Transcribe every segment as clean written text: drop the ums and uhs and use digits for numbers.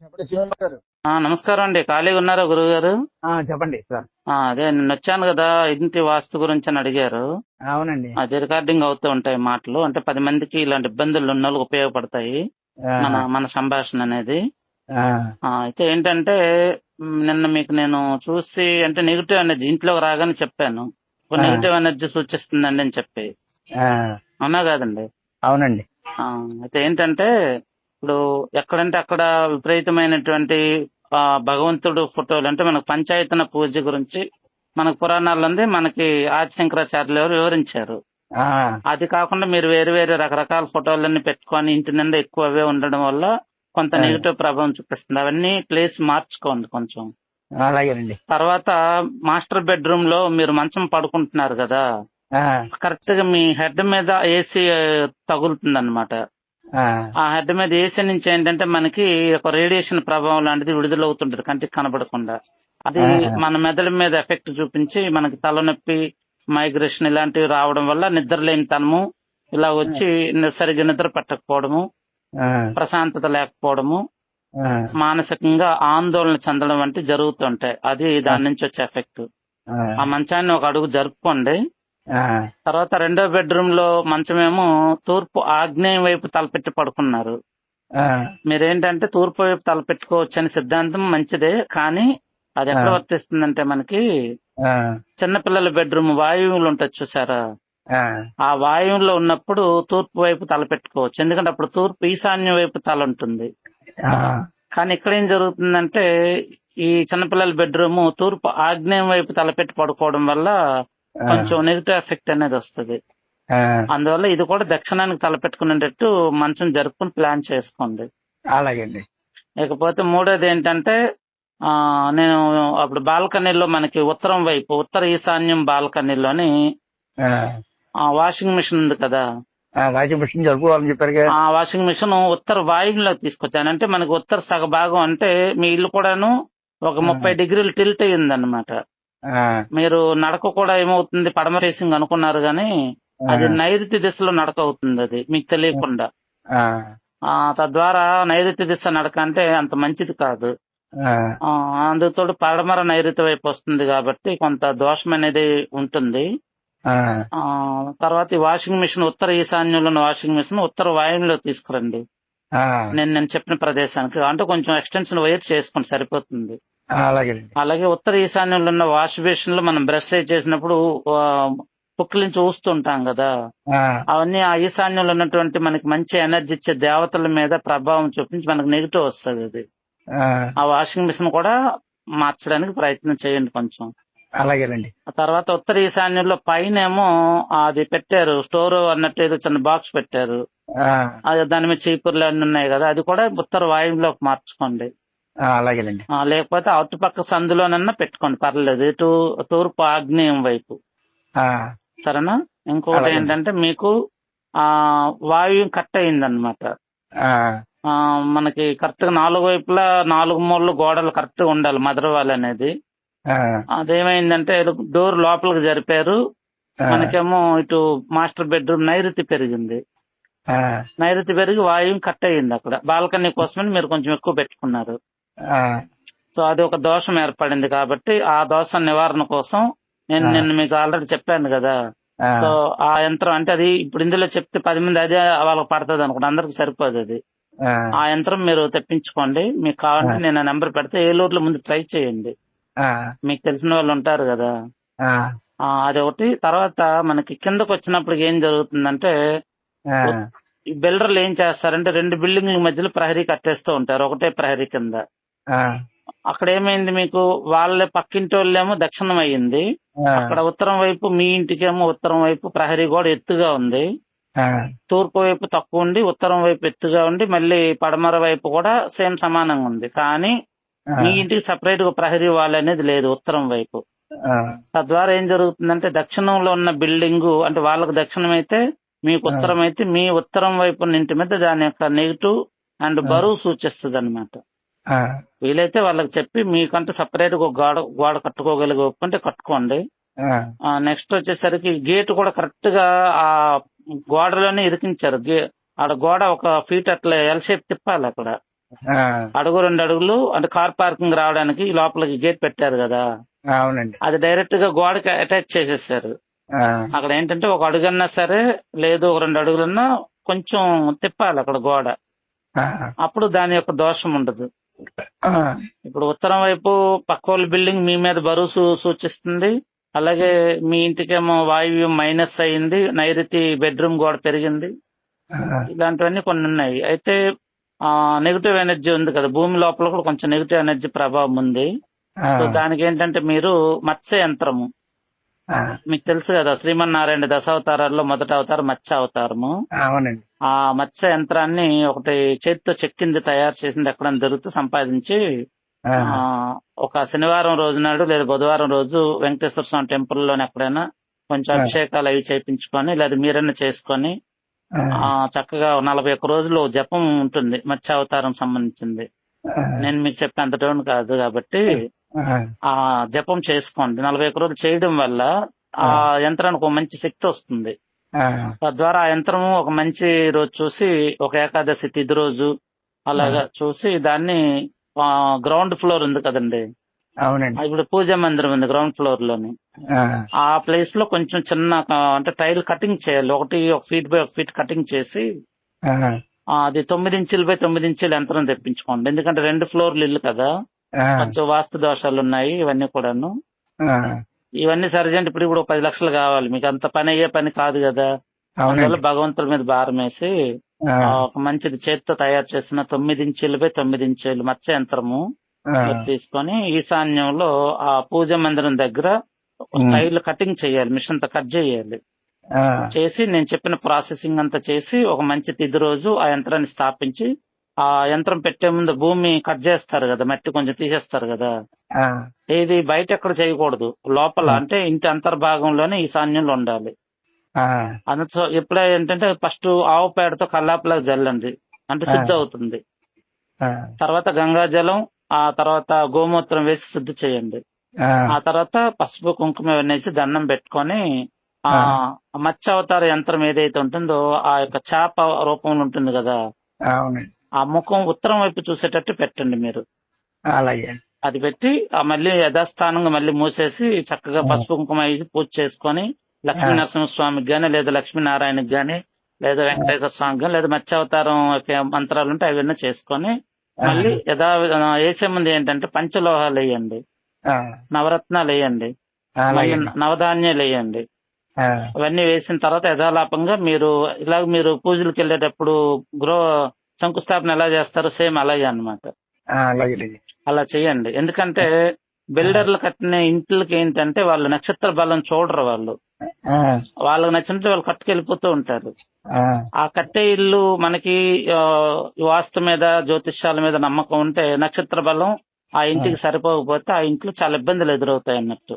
చెప్పండి శివన్ గారు. నమస్కారం అండి. ఖాళీగా ఉన్నారా గురువు గారు? చెప్పండి సార్. అదే నిన్న వచ్చాను కదా, ఇంటి వాస్తు గురించి అని అడిగారు. అవునండి. అది రికార్డింగ్ అవుతూ ఉంటాయి మాటలు. అంటే 10 మందికి ఇలాంటి ఇబ్బందులు ఉన్న వాళ్ళకి ఉపయోగపడతాయి ఆ, మన మన సంభాషణ అనేది. ఆ, అయితే ఏంటంటే నిన్న మీకు నేను చూసి అంటే నెగిటివ్ ఎనర్జీ ఇంట్లోకి రాగానే చెప్పాను. ఒక ఆ, నెగిటివ్ ఎనర్జీ సూచిస్తుందండి అని చెప్పి. ఆ, అవునా కాదండి? అవునండి. ఆ, అయితే ఏంటంటే ఇప్పుడు ఎక్కడంటే అక్కడ విపరీతమైనటువంటి భగవంతుడు ఫోటోలు అంటే మనకు పంచాయతన పూజ గురించి మనకు పురాణాల్లో ఉంది, మనకి ఆదిశంకరాచార్యులు ఎవరు వివరించారు. ఆ, అది కాకుండా మీరు వేరు వేరు రకరకాల ఫోటోలన్నీ పెట్టుకొని ఇంటి నిండా ఎక్కువ అవే ఉండడం వల్ల కొంత ఆ, నెగిటివ్ ప్రభావం చూపిస్తుంది. అవన్నీ ప్లేస్ మార్చుకోండి కొంచెం. అలాగేనండి. తర్వాత మాస్టర్ బెడ్రూమ్ లో మీరు మంచం పడుకుంటున్నారు కదా, ఆ, కరెక్ట్ గా మీ హెడ్ మీద ఏసీ తగులుతుంది అనమాట. ఆ, ఆ హెడ్ మీద ఏసీ నుంచి ఏంటంటే మనకి ఒక రేడియేషన్ ప్రభావం లాంటిది విడుదలవుతుంటది కంటికి కనబడకుండా. అది ఆ, మన మెదడు మీద ఎఫెక్ట్ చూపించి మనకి తలనొప్పి, మైగ్రేషన్ ఇలాంటివి రావడం వల్ల నిద్రలేనితనము ఇలా వచ్చి సరిగ్గా నిద్ర పట్టకపోవడము, ఆ, ప్రశాంతత లేకపోవడము, ఆ, మానసికంగా ఆందోళన చెందడం వంటి జరుగుతుంటాయి. అది దాని నుంచి వచ్చే ఎఫెక్ట్. ఆ మంచాన్ని ఒక అడుగు జరుపుకోండి. ఆ, తర్వాత రెండో బెడ్రూమ్ లో మంచమేమో తూర్పు ఆగ్నేయం వైపు తలపెట్టి పడుకున్నారు. ఆ, మీరేంటంటే తూర్పు వైపు తలపెట్టుకోవచ్చు అనే సిద్ధాంతం మంచిదే, కానీ అది ఎక్కడ వర్తిస్తుందంటే మనకి ఆ, చిన్నపిల్లల బెడ్రూమ్ వాయువులు ఉంటుంది చూసారా, ఆ, ఆ వాయువులో ఉన్నప్పుడు తూర్పు వైపు తలపెట్టుకోవచ్చు. ఎందుకంటే అప్పుడు తూర్పు ఈశాన్యం వైపు తల ఉంటుంది. ఆ, కానీ ఇక్కడ ఏం జరుగుతుందంటే ఈ చిన్నపిల్లల బెడ్రూమ్ తూర్పు ఆగ్నేయం వైపు తలపెట్టి పడుకోవడం వల్ల కొంచెం నెగిటివ్ ఎఫెక్ట్ అనేది వస్తుంది. ఆ, అందువల్ల ఇది కూడా దక్షిణానికి తలపెట్టుకునేటట్టు మంచం జరుపుకుని ప్లాన్ చేసుకోండి. అలాగేండి. ఇకపోతే మూడోది ఏంటంటే నేను అప్పుడు బాల్కనీలో మనకి ఉత్తరం వైపు ఉత్తర ఈశాన్యం బాల్కనీలోని వాషింగ్ మిషన్ ఉంది కదా, వాషింగ్ మిషన్ జరుపుకోవాలని చెప్పారు. ఆ వాషింగ్ మిషన్ ఉత్తర వాయువులో తీసుకొచ్చాను. అంటే మనకి ఉత్తర సగ భాగం అంటే మీ ఇల్లు కూడాను ఒక 30 డిగ్రీలు టిల్ట్ అయ్యింది అనమాట. మీరు నడక కూడా ఏమవుతుంది, పడమ ఫేసింగ్ అనుకున్నారు గానీ అది నైరుతి దిశలో నడక అవుతుంది, అది మీకు తెలియకుండా. తద్వారా నైరుతి దిశ నడక అంటే అంత మంచిది కాదు. అందుతో పడమర నైరుతి వైపు వస్తుంది కాబట్టి కొంత దోషం అనేది ఉంటుంది. తర్వాత ఈ వాషింగ్ మిషన్ ఉత్తర ఈశాన్యంలో ఉన్న వాషింగ్ మిషన్ ఉత్తర వాయువులో తీసుకురండి. నేను చెప్పిన ప్రదేశానికి అంటే కొంచెం ఎక్స్టెన్షన్ వైర్ చేసుకోండి, సరిపోతుంది. అలాగే ఉత్తర ఈశాన్యంలో ఉన్న వాష్ బేసిన్ లో మనం బ్రష్ చేసినప్పుడు పుక్కిలించి ఊస్తుంటాం కదా, అవన్నీ ఆ ఈశాన్యంలో ఉన్నటువంటి మనకి మంచి ఎనర్జీ ఇచ్చే దేవతల మీద ప్రభావం చూపించి మనకు నెగిటివ్ వస్తుంది. అది ఆ వాషింగ్ మిషన్ కూడా మార్చడానికి ప్రయత్నం చేయండి కొంచెం. అలాగేనండి. ఆ తర్వాత ఉత్తర ఈశాన్యంలో పైన ఏమో అది పెట్టారు, స్టోర్ అన్నట్టు ఏదో చిన్న బాక్స్ పెట్టారు. అది దాని మీద చీపుర్లు అన్ని ఉన్నాయి కదా, అది కూడా ఉత్తర వాయువులోకి మార్చుకోండి. అలాగేనండి. లేకపోతే అటుపక్క సందులోనన్నా పెట్టుకోండి, పర్లేదు, ఇటు తూర్పు ఆగ్నేయం వైపు. సరేనా? ఇంకొకటి ఏంటంటే మీకు వాయువు కట్ అయిందనమాట. మనకి కరెక్ట్ గా 4 వైపులా 4 మూలలు గోడలు కరెక్ట్ గా ఉండాలి, మదరవాలి అనేది. అదేమైందంటే డోర్ లోపలికి జరిపారు, మనకేమో ఇటు మాస్టర్ బెడ్రూమ్ నైరుతి పెరిగింది. నైరుతి పెరిగి వాయువు కట్ అయ్యింది అక్కడ. బాల్కనీ కోసమని మీరు కొంచెం ఎక్కువ పెట్టుకున్నారు. సో అది ఒక దోషం ఏర్పడింది. కాబట్టి ఆ దోషం నివారణ కోసం నేను మీకు ఆల్రెడీ చెప్పాను కదా. సో ఆ యంత్రం అంటే అది ఇప్పుడు ఇందులో చెప్తే 10 మంది అదే వాళ్ళకి పడుతుంది అనుకోండి, అందరికి సరిపోదు అది. ఆ యంత్రం మీరు తెప్పించుకోండి. మీకు కావాలంటే నేను ఆ నెంబర్ పెడితే ఏలూరులో ముందు ట్రై చేయండి, మీకు తెలిసిన వాళ్ళు ఉంటారు కదా. అది ఒకటి. తర్వాత మనకి కిందకు వచ్చినప్పుడు ఏం జరుగుతుందంటే ఈ బిల్డర్లు ఏం చేస్తారంటే 2 బిల్డింగ్ల మధ్యలో ప్రహరీ కట్టేస్తూ ఉంటారు, ఒకటే ప్రహరీ కింద. అక్కడ ఏమైంది, మీకు వాళ్ళ పక్కింటి వాళ్ళేమో దక్షిణం అయ్యింది, అక్కడ ఉత్తరం వైపు మీ ఇంటికేమో ఉత్తరం వైపు ప్రహరీ కూడా ఎత్తుగా ఉంది, తూర్పు వైపు తక్కువ ఉండి ఉత్తరం వైపు ఎత్తుగా ఉండి మళ్ళీ పడమర వైపు కూడా సేమ్ సమానంగా ఉంది. కానీ మీ ఇంటికి సపరేట్ గా ప్రహరీ వాల్ అనేది లేదు ఉత్తరం వైపు. తద్వారా ఏం జరుగుతుందంటే దక్షిణంలో ఉన్న బిల్డింగ్ అంటే వాళ్ళకు దక్షిణం అయితే మీకు ఉత్తరం అయితే మీ ఉత్తరం వైపు ఉన్న ఇంటి మీద దాని యొక్క నెగిటివ్ అండ్ బరువు సూచిస్తుంది అనమాట. వీలైతే వాళ్ళకి చెప్పి మీకంటే సపరేట్ గా గోడ కట్టుకోగలిగే ఒప్పుకుంటే కట్టుకోండి. నెక్స్ట్ వచ్చేసరికి గేట్ కూడా కరెక్ట్ గా ఆ గోడలోనే ఇరికించారు. ఆడ గోడ 1 ఫీట్ అట్లా ఎల్ షేప్ తిప్పాలి అక్కడ. ఆ, అడుగు 2 అడుగులు అంటే కార్ పార్కింగ్ రావడానికి లోపలికి గేట్ పెట్టారు కదా, అవునండి. అది డైరెక్ట్ గా గోడకి అటాచ్ చేసేసారు. ఆ, అక్కడ ఏంటంటే ఒక అడుగన్నా సరే, లేదు ఒక 2 అడుగులన్నా కొంచెం తిప్పాలి అక్కడ గోడ, ఆ, అప్పుడు దాని యొక్క దోషం ఉండదు. ఆ, ఇప్పుడు ఉత్తరం వైపు పక్క వాళ్ళ బిల్డింగ్ మీ మీద బరువు సూచిస్తుంది, అలాగే మీ ఇంటికేమో వాయువ్యం మైనస్ అయింది, నైరుతి బెడ్రూమ్ గోడ పెరిగింది, ఆ, ఇలాంటివన్నీ కొన్ని ఉన్నాయి. అయితే నెగిటివ్ ఎనర్జీ ఉంది కదా, భూమి లోపల కూడా కొంచెం నెగిటివ్ ఎనర్జీ ప్రభావం ఉంది. ఆ, సో దానికి ఏంటంటే మీరు మత్స్య యంత్రము, ఆ, మీకు తెలుసు కదా శ్రీమన్నారాయణ దశావతారాల్లో మొదటి అవతారం మత్స్య అవతారము, అవునండి. ఆ మత్స్య యంత్రాన్ని ఒకటి చేతితో చెక్కింది తయారు చేసింది ఎక్కడైనా దొరికితే సంపాదించి ఆ, ఒక శనివారం రోజు నాడు లేదా బుధవారం రోజు వెంకటేశ్వర స్వామి టెంపుల్ లోని ఎక్కడైనా కొంచెం ఆ. అభిషేకాలు అవి చేయించుకొని లేదా మీరైనా చేసుకొని ఆ, చక్కగా 41 రోజులు జపం ఉంటుంది మత్స్యావతారం సంబంధించింది. ఆ, నేను మీకు చెప్పేంత టోన్ కాదు కాబట్టి ఆ, ఆ జపం చేసుకోండి. 41 రోజులు చేయడం వల్ల ఆ యంత్రానికి ఒక మంచి శక్తి వస్తుంది. ఆ, తద్వారా ఆ యంత్రము ఒక మంచి రోజు చూసి, ఒక ఏకాదశి తిథి రోజు అలాగా చూసి దాన్ని గ్రౌండ్ ఫ్లోర్ ఉంది కదండి, అవునండి. ఇప్పుడు పూజా మందిరం ఉంది గ్రౌండ్ ఫ్లోర్ లోని, ఆ, ఆ ప్లేస్ లో కొంచెం చిన్న అంటే టైల్ కటింగ్ చేయాలి, ఒక ఫీట్ బై 1 ఫీట్ కటింగ్ చేసి ఆ, అది 9 ఇంచులు బై 9 ఇంచుల యంత్రం తెప్పించుకోండి. ఎందుకంటే 2 ఫ్లోర్లు ఇల్లు కదా, ఆ, కొంచెం వాస్తు దోషాలు ఉన్నాయి ఇవన్నీ కూడాను. ఆ, ఇవన్నీ సరిజండి ఇప్పుడు 10 లక్షలు కావాలి, మీకు అంత పని అయ్యే పని కాదు కదా. అందువల్ల అవునండి. భగవంతుల మీద భారం వేసి ఆ, ఒక మంచిది చేతితో తయారు చేసిన 9 ఇంచులు బై 9 ఇంచులు మత్స్య యంత్రము ఆ, మీరు తీసుకొని ఈశాన్యంలో ఆ పూజ మందిరం దగ్గర టైల్ కటింగ్ చేయాలి, మిషన్ తో కట్ చేయాలి. ఆ, చేసి నేను చెప్పిన ప్రాసెసింగ్ అంతా చేసి ఒక మంచి తిథి రోజు ఆ యంత్రాన్ని స్థాపించి, ఆ యంత్రం పెట్టే ముందు భూమి కట్ చేస్తారు కదా, మట్టి కొంచెం తీసేస్తారు కదా, ఆ, ఇది బయట ఎక్కడ చేయకూడదు, లోపల అంటే ఇంటి అంతర్భాగంలోనే ఈశాన్యంలో ఉండాలి. ఆ, అందులో ఎప్పుడై ఏంటంటే ఫస్ట్ ఆవు పేడతో కల్లాపులకు జల్లండి, అంటే శుద్ధి అవుతుంది. ఆ, తర్వాత గంగాజలం, ఆ తర్వాత గోమూత్రం వేసి శుద్ధి చేయండి. ఆ, ఆ తర్వాత పసుపు కుంకుమ వేసి దండం పెట్టుకొని ఆ మత్స్య అవతార యంత్రం ఏదైతే ఉంటుందో ఆ యొక్క చేప రూపంలో ఉంటుంది కదా, అవునండి. ఆ ముఖం ఉత్తరం వైపు చూసేటట్టు పెట్టండి మీరు. అలాగే. అది పెట్టి ఆ మళ్ళీ యథాస్థానంగా మళ్ళీ మూసేసి చక్కగా పసుపు కుంకుమ వేసి పూజ చేసుకొని లక్ష్మీ నరసింహస్వామికి గానీ లేదా లక్ష్మీనారాయణకి గానీ లేదా వెంకటేశ్వర స్వామికి గానీ లేదా మత్స్యావతారం యొక్క మంత్రాలు ఉంటే అవన్నీ చేసుకొని మళ్ళీ వేసే ముందు ఏంటంటే పంచలోహాలు వేయండి, ఆ, నవరత్నాలు వేయండి, మళ్ళీ అలాగే. నవధాన్యాలు వేయండి. ఆ, అవన్నీ వేసిన తర్వాత యథాలాపంగా మీరు ఇలాగ మీరు పూజలకు వెళ్ళేటప్పుడు శంకుస్థాపన ఎలా చేస్తారో సేమ్ అలాగే అన్నమాట. అలాగే. అలా చేయండి. ఎందుకంటే బిల్డర్లు కట్టిన ఇంట్లకి ఏంటంటే వాళ్ళు నక్షత్ర బలం చూడరు, వాళ్ళు ఆ, వాళ్ళకి నచ్చినట్టు వాళ్ళు కట్టుకెళ్ళిపోతూ ఉంటారు. ఆ, ఆ కట్టే ఇల్లు మనకి వాస్తు మీద జ్యోతిష్యాల మీద నమ్మకం ఉంటే నక్షత్ర బలం ఆ ఇంటికి సరిపోకపోతే ఆ ఇంట్లో చాలా ఇబ్బందులు ఎదురవుతాయి అన్నట్టు.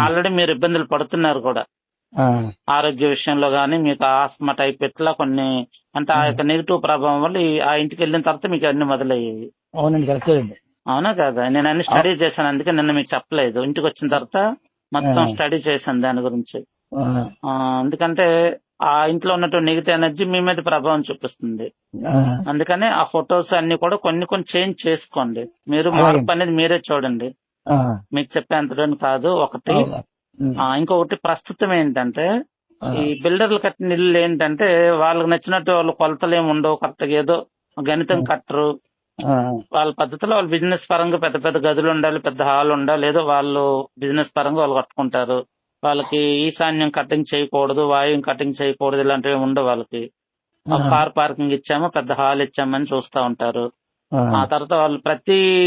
ఆల్రెడీ మీరు ఇబ్బందులు పడుతున్నారు కూడా, ఆ, ఆరోగ్య విషయంలో గానీ మీకు ఆస్మా టైప్ ఇట్లా కొన్ని, అంటే ఆ యొక్క నెగిటివ్ ప్రభావం వల్ల ఆ ఇంటికి వెళ్ళిన తర్వాత మీకు అన్ని మొదలయ్యాయి. అవునండి. కరెక్టే అండి. అవునా కదా, నేను అన్ని స్టడీ చేశాను, అందుకే నిన్న మీకు చెప్పలేదు. ఇంటికి వచ్చిన తర్వాత మొత్తం స్టడీ చేశాను దాని గురించి. ఎందుకంటే ఆ ఇంట్లో ఉన్నటువంటి నెగిటివ్ ఎనర్జీ మీ మీద ప్రభావం చూపిస్తుంది. అందుకని ఆ ఫొటోస్ అన్ని కూడా కొన్ని చేంజ్ చేసుకోండి. మీరు మార్పు అనేది మీరే చూడండి, మీకు చెప్పేంతలోని కాదు. ఒకటి ఇంకొకటి ప్రస్తుతం ఏంటంటే ఈ బిల్డర్లు కట్టిన ఇల్లు ఏంటంటే వాళ్ళకి నచ్చినట్టు వాళ్ళు కొలతలు ఏమి ఉండవు, కరెక్ట్ గా ఏదో గణితం కట్టరు. వాళ్ళ పద్ధతిలో వాళ్ళు బిజినెస్ పరంగా పెద్ద పెద్ద గదులు ఉండాలి, పెద్ద హాల్ ఉండాలి, ఏదో వాళ్ళు బిజినెస్ పరంగా వాళ్ళు కట్టుకుంటారు. వాళ్ళకి ఈశాన్యం కటింగ్ చేయకూడదు, వాయువు కటింగ్ చేయకూడదు, ఇలాంటివి ఉండవు వాళ్ళకి. కార్ పార్కింగ్ ఇచ్చాము, పెద్ద హాల్ ఇచ్చామని చూస్తా ఉంటారు. ఆ తర్వాత వాళ్ళు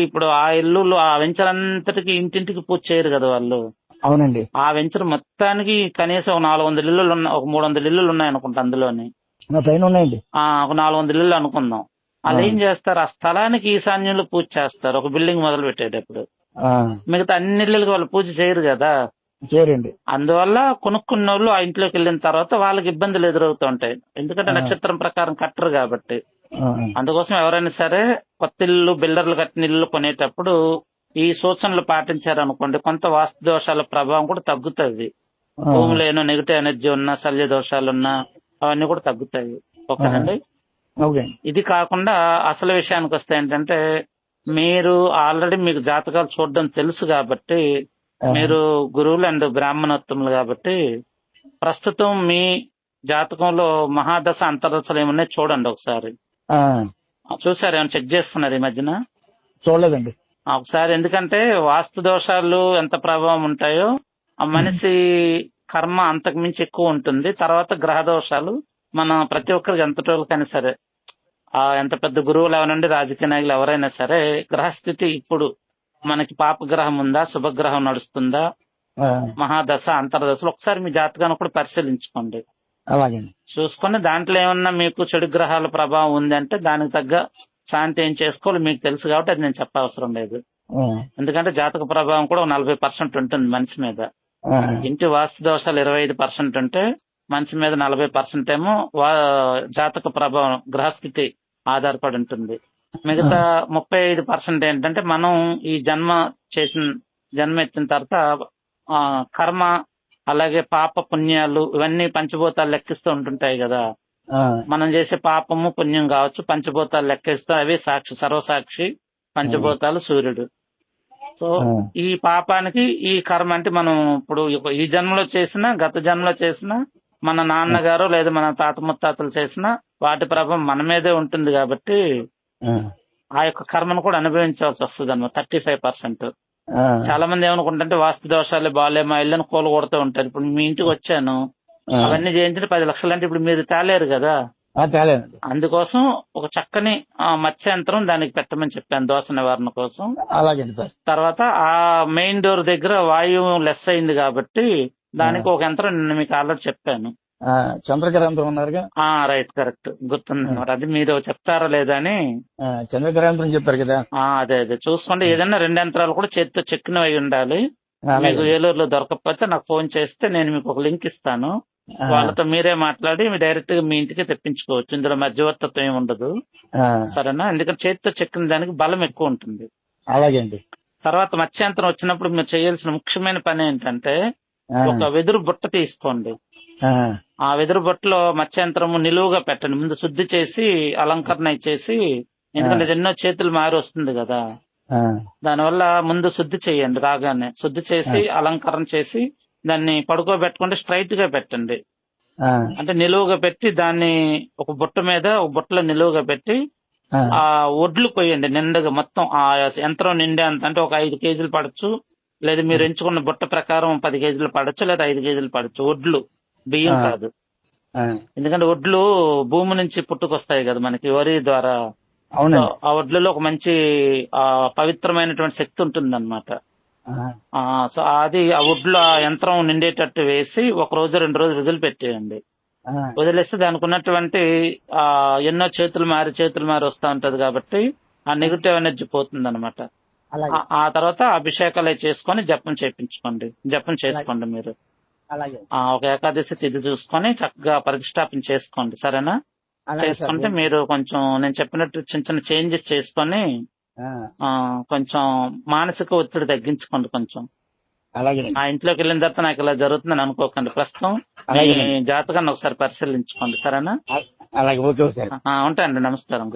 ఇప్పుడు ఆ ఇల్లు ఆ వెంచర్ అంతటికి ఇంటింటికి పూజ చేయరు కదా వాళ్ళు. అవునండి. ఆ వెంచర్ మొత్తానికి కనీసం ఒక 400 ఇల్లులు ఒక 300 ఇల్లులు ఉన్నాయి అనుకుంటా అందులోని. ఉన్నాయండి. ఒక 400 ఇల్లులు అనుకుందాం. వాళ్ళు ఏం చేస్తారు, ఆ స్థలానికి ఈశాన్యంలో పూజ చేస్తారు ఒక బిల్డింగ్ మొదలు పెట్టేటప్పుడు. మిగతా అన్ని ఇళ్ళకి వాళ్ళు పూజ చేయరు కదా, చేయరండి. అందువల్ల కొనుక్కున్న వాళ్ళు ఆ ఇంట్లోకి వెళ్ళిన తర్వాత వాళ్ళకి ఇబ్బందులు ఎదురవుతూ ఉంటాయి, ఎందుకంటే నక్షత్రం ప్రకారం కట్టరు కాబట్టి. అందుకోసం ఎవరైనా సరే కొత్త ఇల్లు బిల్డర్లు కట్టిన ఇల్లు కొనేటప్పుడు ఈ సూచనలు పాటించారనుకోండి, కొంత వాస్తు దోషాల ప్రభావం కూడా తగ్గుతుంది. భూమిలో ఏమో నెగిటివ్ ఎనర్జీ ఉన్నా, శల్య దోషాలున్నా అవన్నీ కూడా తగ్గుతాయి. ఓకేనండి. ఓకే. ఇది కాకుండా అసలు విషయానికి వస్తే ఏంటంటే మీరు ఆల్రెడీ మీకు జాతకాలు చూడడం తెలుసు కాబట్టి మీరు గురువులు అండ్ బ్రాహ్మణోత్తములు కాబట్టి ప్రస్తుతం మీ జాతకంలో మహాదశ అంతర్దశలు ఏమున్నాయి చూడండి ఒకసారి. చూసారు, ఏమైనా చెక్ చేసుకున్నారు ఈ మధ్యన? చూడలేదండి. ఒకసారి, ఎందుకంటే వాస్తు దోషాలు ఎంత ప్రభావం ఉంటాయో ఆ మనిషి కర్మ అంతకు మించి ఎక్కువ ఉంటుంది. తర్వాత గ్రహ దోషాలు మన ప్రతి ఒక్కరికి ఎంతటోళ్ళకైనా సరే, ఎంత పెద్ద గురువులు అవనండి, రాజకీయ నాయకులు ఎవరైనా సరే, గ్రహస్థితి ఇప్పుడు మనకి పాపగ్రహం ఉందా, శుభగ్రహం నడుస్తుందా, మహాదశ అంతర్దశలు ఒకసారి మీ జాతకాన్ని కూడా పరిశీలించుకోండి. అలాగే. చూసుకొని దాంట్లో ఏమన్నా మీకు చెడు గ్రహాల ప్రభావం ఉందంటే దానికి తగ్గ శాంతి ఏం చేసుకోవాలి మీకు తెలుసు కాబట్టి అది నేను చెప్పవసరం లేదు. ఎందుకంటే జాతక ప్రభావం కూడా 40% ఉంటుంది మనిషి మీద. ఇంటి వాస్తు దోషాలు 25% ఉంటే మనిషి మీద 40% ఏమో జాతక ప్రభావం గ్రహస్థితి ఆధారపడి ఉంటుంది. మిగతా 35% ఏంటంటే మనం ఈ జన్మ ఎత్తిన తర్వాత కర్మ, అలాగే పాప పుణ్యాలు, ఇవన్నీ పంచభూతాలు లెక్కిస్తూ ఉంటుంటాయి కదా. మనం చేసే పాపము పుణ్యం కావచ్చు, పంచభూతాలు లెక్కిస్తూ అవి సాక్షి, సర్వసాక్షి పంచభూతాలు, సూర్యుడు. సో ఈ పాపానికి ఈ కర్మ అంటే మనం ఇప్పుడు ఈ జన్మలో చేసినా, గత జన్మలో చేసినా, మన నాన్నగారు లేదా మన తాత ముత్తాతలు చేసినా వాటి ప్రభావం మన మీదే ఉంటుంది కాబట్టి ఆ యొక్క కర్మను కూడా అనుభవించాల్సి వస్తుంది అన్నమాట. 35%. చాలా మంది ఏమనుకుంటుంటే వాస్తు దోషాలు బాలే మా ఇల్లుని కూలగొడుతూ ఉంటారు. ఇప్పుడు మీ ఇంటికి వచ్చాను, అవన్నీ చేయించిన 10 లక్షలు అంటే ఇప్పుడు మీరు తేలేరు కదా. అందుకోసం ఒక చక్కని మత్స్య యంత్రం దానికి పెట్టమని చెప్పాను దోష నివారణ కోసం. అలాగే సార్. తర్వాత ఆ మెయిన్ డోర్ దగ్గర వాయువు లెస్ అయింది కాబట్టి దానికి ఒక యంత్రం నేను మీకు ఆల్రెడీ చెప్పాను. చంద్రగ్రహంతం ఉన్నారుగా. రైట్, కరెక్ట్, గుర్తుంది. మరి అది మీరు చెప్తారా లేదా అని. చంద్రగ్రహంతం చెప్పారు కదా. అదే చూసుకోండి. ఏదైనా 2 యంత్రాలు కూడా చేతితో చెక్కినవి అయి ఉండాలి. మీకు ఏలూరులో దొరకకపోతే నాకు ఫోన్ చేస్తే నేను మీకు ఒక లింక్ ఇస్తాను. వాళ్ళతో మీరే మాట్లాడి డైరెక్ట్ గా మీ ఇంటికి తెప్పించుకోవచ్చు. ఇందులో మధ్యవర్తిత్వం ఏమి ఉండదు. సరేనా? ఎందుకంటే చేతితో చెక్కిన దానికి బలం ఎక్కువ ఉంటుంది. అలాగే అండి. తర్వాత మత్స్యంత్రం వచ్చినప్పుడు మీరు చేయాల్సిన ముఖ్యమైన పని ఏంటంటే ఒక వెదురు బుట్ట తీసుకోండి. ఆ వెదురు బుట్టలో మత్స్యంత్రము నిలువుగా పెట్టండి. ముందు శుద్ధి చేసి అలంకరణ చేసి, ఎందుకంటే ఎన్నో చేతులు మారి వస్తుంది కదా. దానివల్ల ముందు శుద్ధి చేయండి. రాగానే శుద్ధి చేసి అలంకరణ చేసి దాన్ని పడుకోబెట్టుకుంటే స్ట్రైట్ గా పెట్టండి. అంటే నిలువుగా పెట్టి దాన్ని ఒక బుట్ట మీద, ఒక బుట్టలో నిలువుగా పెట్టి ఆ ఒడ్లు పోయండి నిండుగా మొత్తం. ఆ యంత్రం నిండే అంత, అంటే ఒక 5 కేజీలు పడచ్చు, లేదా మీరు ఎంచుకున్న బుట్ట ప్రకారం 10 కేజీలు పడచ్చు, లేదా 5 కేజీలు పడచ్చు. ఒడ్లు, బియ్యం కాదు. ఎందుకంటే ఒడ్లు భూమి నుంచి పుట్టుకొస్తాయి కదా మనకి, వరి ద్వారా. ఆ ఒడ్లలో ఒక మంచి పవిత్రమైనటువంటి శక్తి ఉంటుంది అన్నమాట. సో అది ఆ ఒడ్లు ఆ యంత్రం నిండేటట్టు వేసి 1 రోజు 2 రోజులు వదిలిపెట్టేయండి. వదిలేస్తే దానికి ఉన్నటువంటి ఎన్నో చేతులు మారి వస్తా ఉంటది కాబట్టి ఆ నెగిటివ్ ఎనర్జీ పోతుంది అనమాట. ఆ తర్వాత అభిషేకాలు చేసుకొని జపం చేసుకోండి మీరు. ఒక ఏకాదశి తిథి చూసుకొని చక్కగా ప్రతిష్టాపన చేసుకోండి. సరేనా? చేసుకుంటే మీరు కొంచెం నేను చెప్పినట్టు చిన్న చేంజెస్ చేసుకొని కొంచెం మానసిక ఒత్తిడి తగ్గించుకోండి కొంచెం. ఆ ఇంట్లోకి వెళ్ళిన తర్వాత నాకు ఇలా జరుగుతుందని అనుకోకండి. ప్రస్తుతం మీ జాతకాన్ని ఒకసారి పరిశీలించుకోండి. సరేనా? అలాగే. Okay sir. ఉంటాయండి. నమస్కారం.